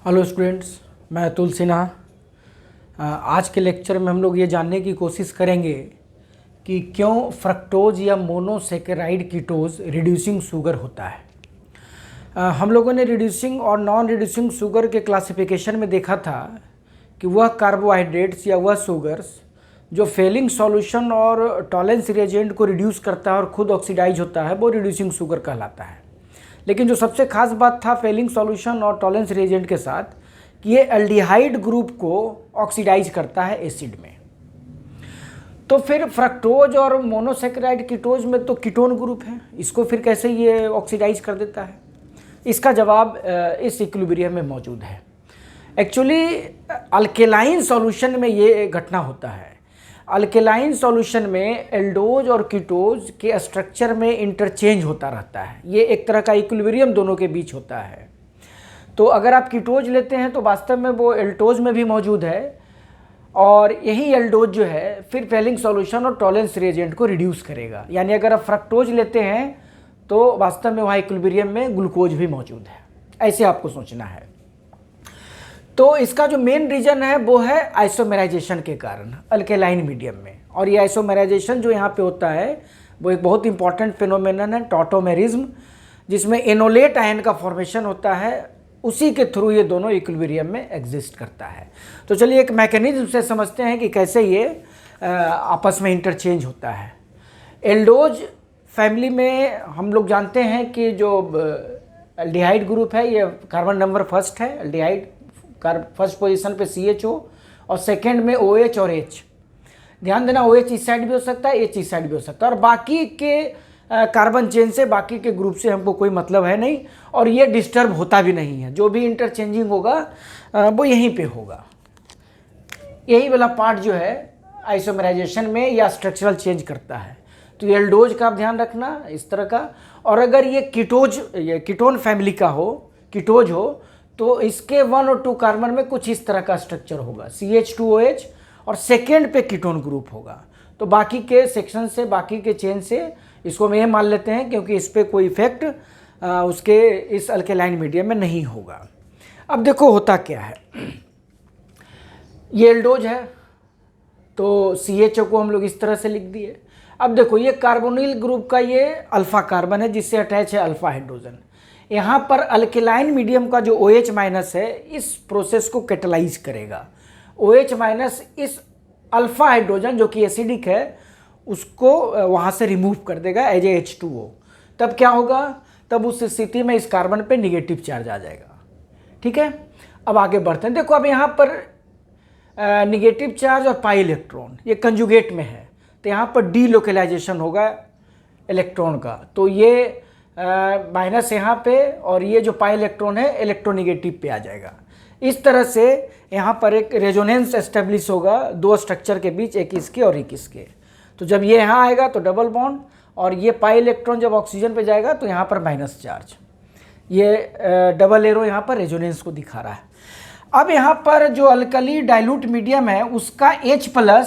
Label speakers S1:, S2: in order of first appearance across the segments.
S1: Hello students, मैं अतुल सिन्हा। आज के लेक्चर में हम लोग ये जानने की कोशिश करेंगे कि क्यों फ्रक्टोज या मोनोसेकेराइड कीटोज रिड्यूसिंग शुगर होता है। हम लोगों ने रिड्यूसिंग और नॉन रिड्यूसिंग शुगर के क्लासिफिकेशन में देखा था कि वह कार्बोहाइड्रेट्स या वह शुगर्स जो फेलिंग सॉल्यूशन और टॉलेंस रिएजेंट को रिड्यूस करता है और खुद ऑक्सीडाइज होता है, वो रिड्यूसिंग शुगर कहलाता है। लेकिन जो सबसे खास बात था फेलिंग सॉल्यूशन और टॉलेंस रिएजेंट के साथ कि ये एल्डिहाइड ग्रुप को ऑक्सीडाइज करता है एसिड में। तो फिर फ्रक्टोज और मोनोसेकेराइड कीटोज में तो कीटोन ग्रुप है, इसको फिर कैसे ये ऑक्सीडाइज कर देता है? इसका जवाब इस इक्विलिब्रियम में मौजूद है। एक्चुअली अल्केलाइन सॉल्यूशन में ये घटना होता है। अल्केलाइन सॉल्यूशन में एल्डोज और कीटोज के स्ट्रक्चर में इंटरचेंज होता रहता है। ये एक तरह का इक्विलिब्रियम दोनों के बीच होता है। तो अगर आप कीटोज लेते हैं तो वास्तव में वो एल्टोज में भी मौजूद है और यही एल्डोज जो है फिर फेलिंग सॉल्यूशन और टॉलेंस रिएजेंट को रिड्यूस करेगा। यानी अगर आप फ्रक्टोज लेते हैं तो वास्तव में वहाँ इक्विलिब्रियम में ग्लूकोज भी मौजूद है। ऐसे आपको सोचना है। तो इसका जो मेन रीजन है वो है आइसोमेराइजेशन के कारण अल्केलाइन मीडियम में। और ये आइसोमेराइजेशन जो यहाँ पे होता है वो एक बहुत इंपॉर्टेंट फिनोमेनन है, टॉटोमेरिज्म, जिसमें एनोलेट आयन का फॉर्मेशन होता है। उसी के थ्रू ये दोनों इक्विलिब्रियम में एग्जिस्ट करता है। तो चलिए एक मैकेनिज्म से समझते हैं कि कैसे ये आपस में इंटरचेंज होता है। एल्डोज फैमिली में हम लोग जानते हैं कि जो एल्डिहाइड ग्रुप है ये कार्बन नंबर फर्स्ट है। एल्डिहाइड फर्स्ट पोजीशन पे CHO और सेकंड में OH और H। ध्यान देना, OH इस साइड भी हो सकता है, H इस साइड भी हो सकता है। और बाकी के कार्बन चेन से, बाकी के ग्रुप से हमको कोई मतलब है नहीं और ये डिस्टर्ब होता भी नहीं है। जो भी इंटरचेंजिंग होगा वो यहीं पे होगा। यही वाला पार्ट जो है आइसोमेराइजेशन में या स्ट्रक्चरल चेंज करता है। तो ये एल्डोज का आप ध्यान रखना इस तरह का। और अगर ये कीटोन फैमिली का हो, कीटोज हो, तो इसके 1 और 2 कार्बन में कुछ इस तरह का स्ट्रक्चर होगा, CH2OH, और सेकेंड पे कीटोन ग्रुप होगा। तो बाकी के सेक्शन से, बाकी के चेन से इसको हम ये मान लेते हैं क्योंकि इस पर कोई इफेक्ट उसके इस अल्केलाइन मीडियम में नहीं होगा। अब देखो होता क्या है। ये एल्डोज है तो CHO को हम लोग इस तरह से लिख दिए। अब देखो ये कार्बोनिल ग्रुप का ये अल्फा कार्बन है जिससे अटैच है अल्फा हाइड्रोजन। यहाँ पर अल्केलाइन मीडियम का जो OH माइनस है इस प्रोसेस को कैटलाइज करेगा। OH माइनस इस अल्फा हाइड्रोजन जो कि एसिडिक है उसको वहाँ से रिमूव कर देगा एज ए H2O। तब क्या होगा? तब उस स्थिति में इस कार्बन पे निगेटिव चार्ज आ जाएगा। ठीक है, अब आगे बढ़ते हैं। देखो अब यहाँ पर निगेटिव चार्ज और पाई इलेक्ट्रॉन ये कंजुगेट में है तो यहाँ पर डीलोकेलाइजेशन होगा इलेक्ट्रॉन का। तो ये माइनस यहाँ पे और ये जो पाई इलेक्ट्रॉन है इलेक्ट्रोनिगेटिव पे आ जाएगा। इस तरह से यहाँ पर एक रेजोनेंस एस्टेब्लिश होगा दो स्ट्रक्चर के बीच, एक इसके और एक इसके। तो जब ये यहाँ आएगा तो डबल बॉन्ड, और ये पाई इलेक्ट्रॉन जब ऑक्सीजन पे जाएगा तो यहाँ पर माइनस चार्ज। ये डबल एरो यहाँ पर रेजोनेंस को दिखा रहा है। अब यहाँ पर जो अल्कली डाइल्यूट मीडियम है उसका H+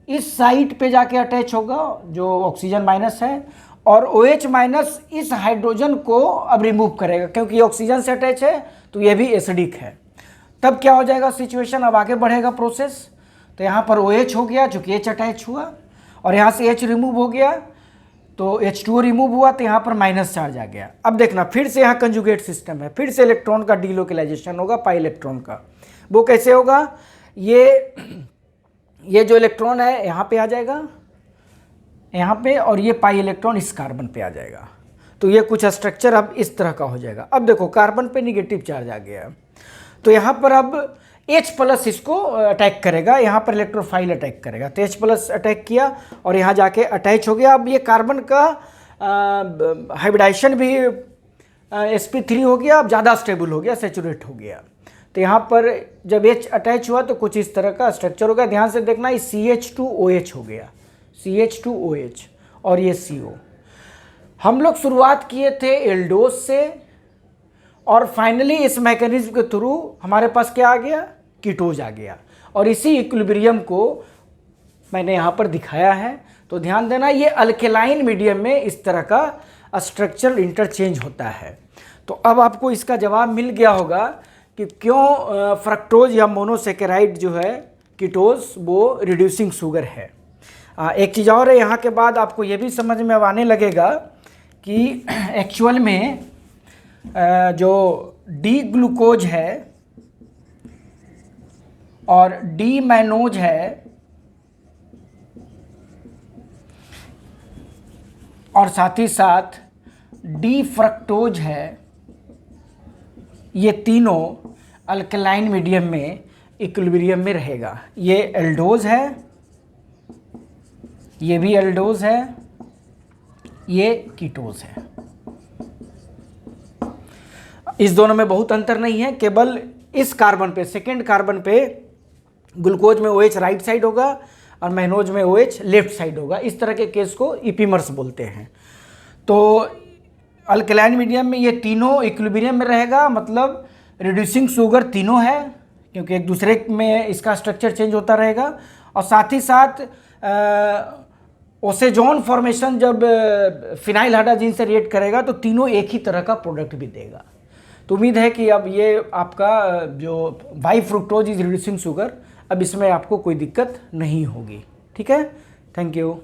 S1: इस साइड पे जाके अटैच होगा जो ऑक्सीजन माइनस है, और OH माइनस इस हाइड्रोजन को अब रिमूव करेगा क्योंकि ये ऑक्सीजन से अटैच है तो ये भी एसिडिक है। तब क्या हो जाएगा सिचुएशन? अब आगे बढ़ेगा प्रोसेस। तो यहाँ पर OH हो गया चूँकि H अटैच हुआ, और यहाँ से H रिमूव हो गया तो H2O रिमूव हुआ तो यहाँ पर माइनस चार्ज आ गया। अब देखना फिर से यहाँ कंजुगेट सिस्टम है, फिर से इलेक्ट्रॉन का डीलोकेलाइजेशन होगा पाई इलेक्ट्रॉन का। वो कैसे होगा? ये जो इलेक्ट्रॉन है यहाँ पे आ जाएगा यहाँ पे, और ये पाई इलेक्ट्रॉन इस कार्बन पे आ जाएगा। तो ये कुछ स्ट्रक्चर अब इस तरह का हो जाएगा। अब देखो कार्बन पे निगेटिव चार्ज आ गया तो यहाँ पर अब H+ इसको अटैक करेगा, यहाँ पर इलेक्ट्रोफाइल अटैक करेगा। तो H+ अटैक किया और यहाँ जाके अटैच हो गया। अब ये कार्बन का हाइब्रिडाइजेशन भी sp3 हो गया, अब ज़्यादा स्टेबल हो गया, सेचुरेट हो गया। तो यहाँ पर जब H अटैच हुआ तो कुछ इस तरह का स्ट्रक्चर हो गया। ध्यान से देखना, ये CH2OH हो गया, CH2OH, और ये CO। हम लोग शुरुआत किए थे एल्डोज से और फाइनली इस मैकेनिज्म के थ्रू हमारे पास क्या आ गया? कीटोज आ गया। और इसी इक्विलिब्रियम को मैंने यहाँ पर दिखाया है। तो ध्यान देना, ये अल्केलाइन मीडियम में इस तरह का स्ट्रक्चरल इंटरचेंज होता है। तो अब आपको इसका जवाब मिल गया होगा कि क्यों फ्रक्टोज या मोनोसेकेराइड जो है कीटोज वो रिड्यूसिंग शुगर है। एक चीज़ और है, यहाँ के बाद आपको ये भी समझ में अब आने लगेगा कि एक्चुअल में जो डी ग्लूकोज है और डी मैनोज है और साथ ही साथ डी फ्रक्टोज है, ये तीनों अल्कलाइन मीडियम में इक्विलिब्रियम में रहेगा। ये एल्डोज है, ये भी एल्डोज है, ये कीटोज है। इस दोनों में बहुत अंतर नहीं है, केवल इस कार्बन पे, सेकेंड कार्बन पे ग्लूकोज में OH राइट साइड होगा और मैनोज में OH लेफ्ट साइड होगा। इस तरह के केस को इपीमर्स बोलते हैं। तो अल्कलाइन मीडियम में ये तीनों इक्विलिब्रियम में रहेगा, मतलब रिड्यूसिंग शुगर तीनों है, क्योंकि एक दूसरे में इसका स्ट्रक्चर चेंज होता रहेगा। और साथ ही साथ ओसेजोन फॉर्मेशन जब फिनाइल हाइड्रोजन से रिएक्ट करेगा तो तीनों एक ही तरह का प्रोडक्ट भी देगा। तो उम्मीद है कि अब ये आपका जो by fructose is reducing sugar, अब इसमें आपको कोई दिक्कत नहीं होगी। ठीक है, थैंक यू।